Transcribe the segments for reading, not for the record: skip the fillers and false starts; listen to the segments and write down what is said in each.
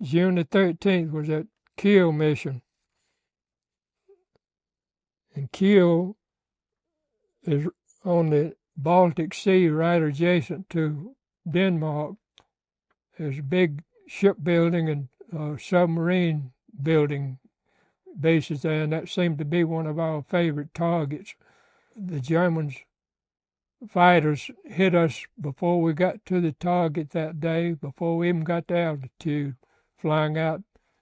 June the 13th was that Kiel mission. And Kiel is on the Baltic Sea, right adjacent to Denmark. There's a big shipbuilding and submarine building bases there, and that seemed to be one of our favorite targets. The Germans fighters hit us before we got to the target that day, before we even got to altitude, flying out.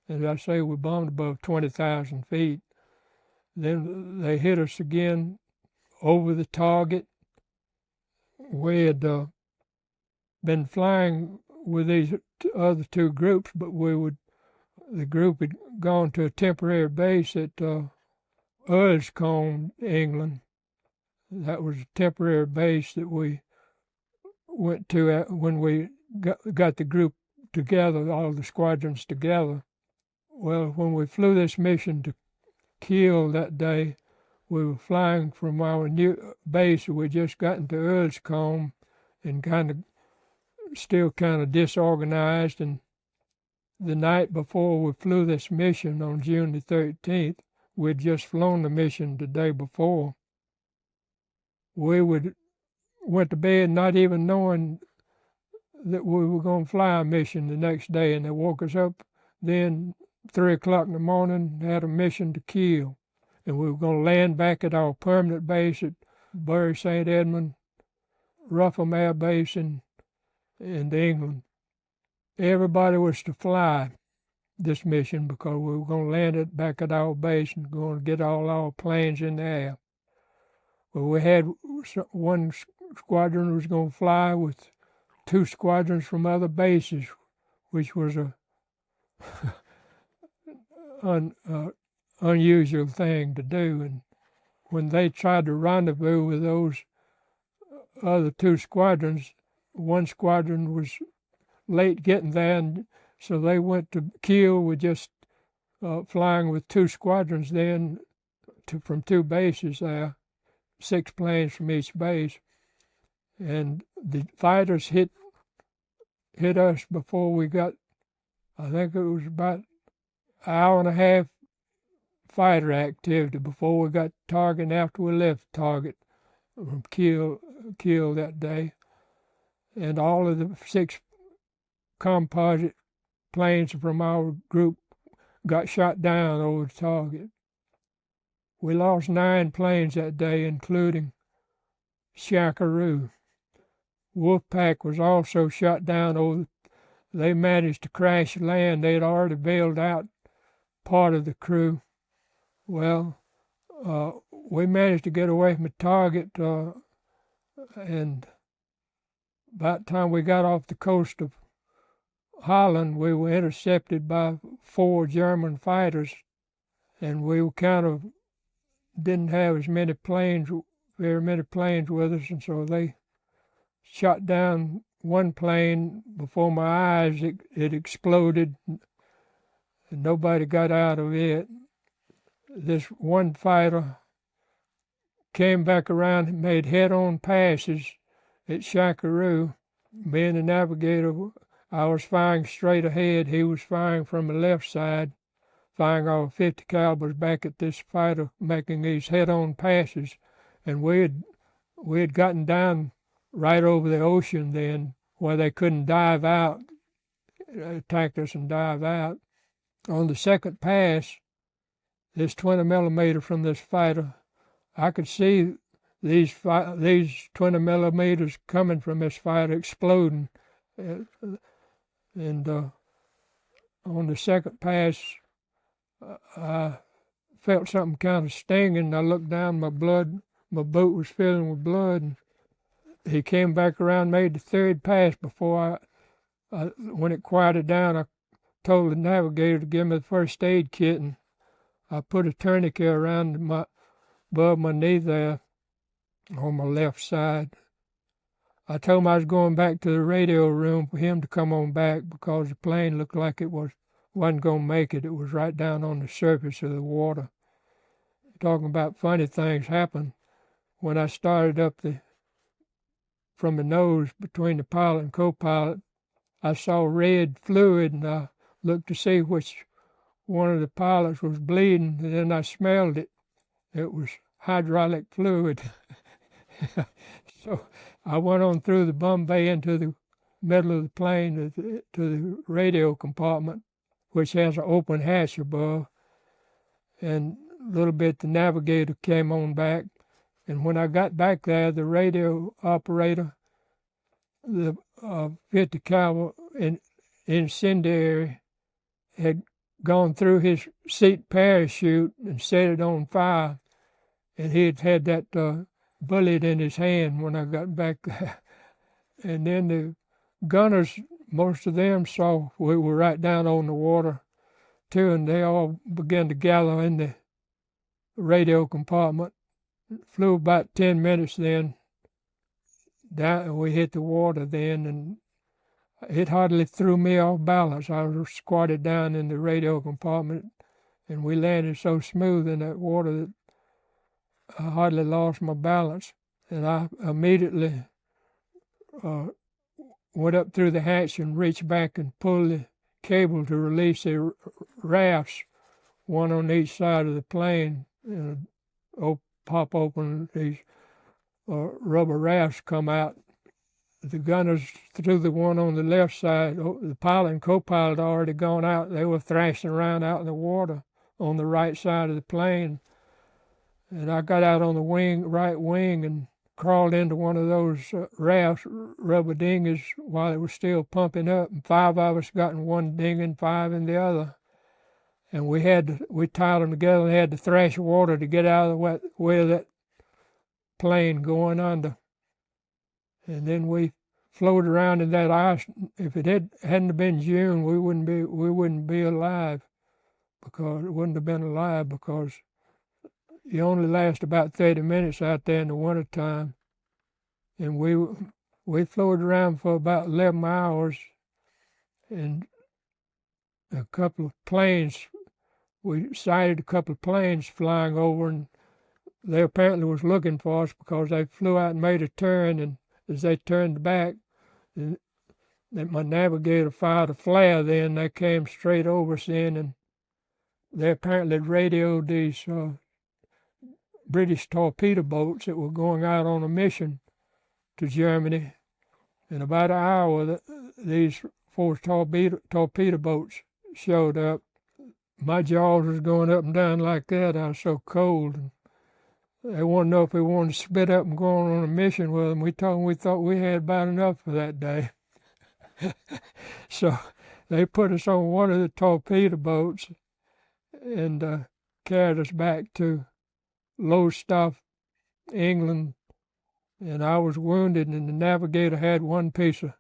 As I say, we bombed above 20,000 feet. Then they hit us again over the target. We had been flying with these other two groups, but the group had gone to a temporary base at Earlscombe, England. That was a temporary base that we went to when we got the group together, all the squadrons together. Well, when we flew this mission to Kiel that day, we were flying from our new base. We just gotten to Earlscombe and still kind of disorganized. And the night before we flew this mission on June the 13th, we'd just flown the mission the day before. We went to bed not even knowing that we were going to fly a mission the next day, and they woke us up then 3 o'clock in the morning, had a mission to Kiel, and we were going to land back at our permanent base at Bury St. Edmund, Rougham Air Base in England. Everybody was to fly this mission because we were going to land it back at our base and going to get all our planes in the air. Well, we had one squadron was going to fly with two squadrons from other bases, which was a unusual thing to do. And when they tried to rendezvous with those other two squadrons, one squadron was late getting there, and so they went to Kiel with just flying with two squadrons then from two bases there, 6 planes from each base. And the fighters hit us before we got, I think it was about an hour and a half fighter activity before we got target and after we left target from Kiel that day. And all of the 6 composite planes from our group got shot down over the target. We lost 9 planes that day, including Shakaru. Wolfpack was also shot down over. They managed to crash land. They had already bailed out part of the crew. Well, we managed to get away from the target, and by the time we got off the coast of Holland, we were intercepted by 4 German fighters, and we were didn't have very many planes with us, and so they shot down one plane before my eyes. It exploded, and nobody got out of it. This one fighter came back around and made head-on passes at Shakaru. Me and the navigator, I was firing straight ahead. He was firing from the left side, firing our 50 calibers back at this fighter, making these head-on passes. And we had gotten down right over the ocean then, where they couldn't dive out, attack us and dive out. On the second pass, this 20 millimeter from this fighter, I could see these 20 millimeters coming from this fighter exploding. And on the second pass, I felt something kind of stinging. I looked down, my boot was filling with blood. And he came back around, made the third pass before when it quieted down, I told the navigator to give me the first aid kit, and I put a tourniquet around above my knee there on my left side. I told him I was going back to the radio room for him to come on back because the plane looked like it wasn't going to make it. It was right down on the surface of the water. Talking about funny things happen. When I started up from the nose between the pilot and co-pilot, I saw red fluid, and I looked to see which one of the pilots was bleeding, and then I smelled it. It was hydraulic fluid. So I went on through the bum bay into the middle of the plane to the radio compartment, which has an open hatch above. And a little bit the navigator came on back. And when I got back there, the radio operator, the 50 caliber incendiary, had gone through his seat parachute and set it on fire. And he had that bullet in his hand when I got back there. And then the gunners, most of them saw we were right down on the water too, and they all began to gather in the radio compartment. Flew about 10 minutes then. Down, we hit the water then, and it hardly threw me off balance. I was squatted down in the radio compartment, and we landed so smooth in that water that I hardly lost my balance. And I immediately went up through the hatch and reached back and pulled the cable to release the rafts, one on each side of the plane, and pop open, these rubber rafts come out. The gunners threw the one on the left side. The pilot and co-pilot had already gone out. They were thrashing around out in the water on the right side of the plane. And I got out on the right wing, and crawled into one of those rafts, rubber dinghies, while it was still pumping up. And 5 of us got in one dinghy and 5 in the other. And we tied them together and had to thrash water to get out of the way of that plane going under. And then we floated around in that ice. If it hadn't been June, we wouldn't be alive, because it wouldn't have been alive, because you only last about 30 minutes out there in the wintertime. And we floated around for about 11 hours, and a couple of planes, we sighted a couple of planes flying over, and they apparently was looking for us because they flew out and made a turn, and as they turned back, and my navigator fired a flare then. They came straight over us in, and they apparently radioed these British torpedo boats that were going out on a mission to Germany. In about an hour, these 4 torpedo boats showed up. My jaws was going up and down like that. I was so cold. And they wanted to know if we wanted to split up and go on a mission with them. We told them we thought we had about enough for that day. So they put us on one of the torpedo boats and carried us back to Lowestoft, England, and I was wounded, and the navigator had one piece of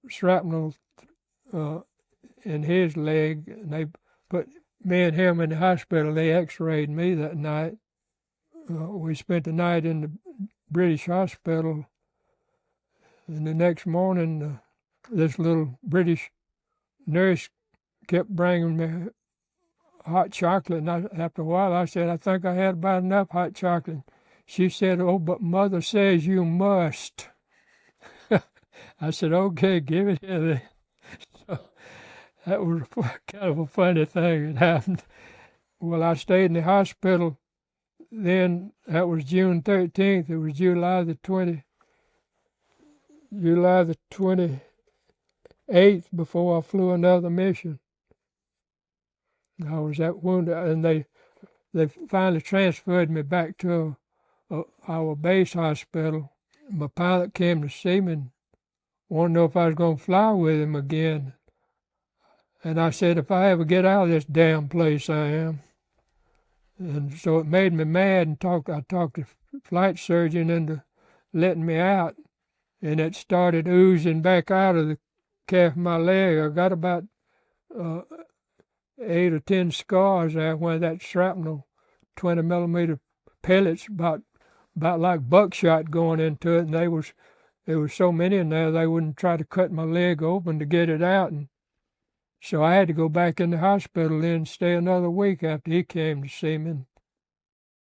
shrapnel in his leg, and they put me and him in the hospital. They x-rayed me that night. We spent the night in the British hospital, and the next morning this little British nurse kept bringing me hot chocolate, and after a while I said, I think I had about enough hot chocolate. She said, oh, but Mother says you must. I said, okay, give it here then. So that was kind of a funny thing that happened. Well, I stayed in the hospital then. That was June 13th. It was July the 28th before I flew another mission. I was that wounded, and they finally transferred me back to our base hospital. My pilot came to see me and wanted to know if I was going to fly with him again. And I said, if I ever get out of this damn place, I am. And so it made me mad, and I talked the flight surgeon into letting me out, and it started oozing back out of the calf of my leg. I got about 8 or 10 scars there where that shrapnel, 20 millimeter pellets, about like buckshot going into it, and there was so many in there they wouldn't try to cut my leg open to get it out, and so I had to go back in the hospital then and stay another week after he came to see me. And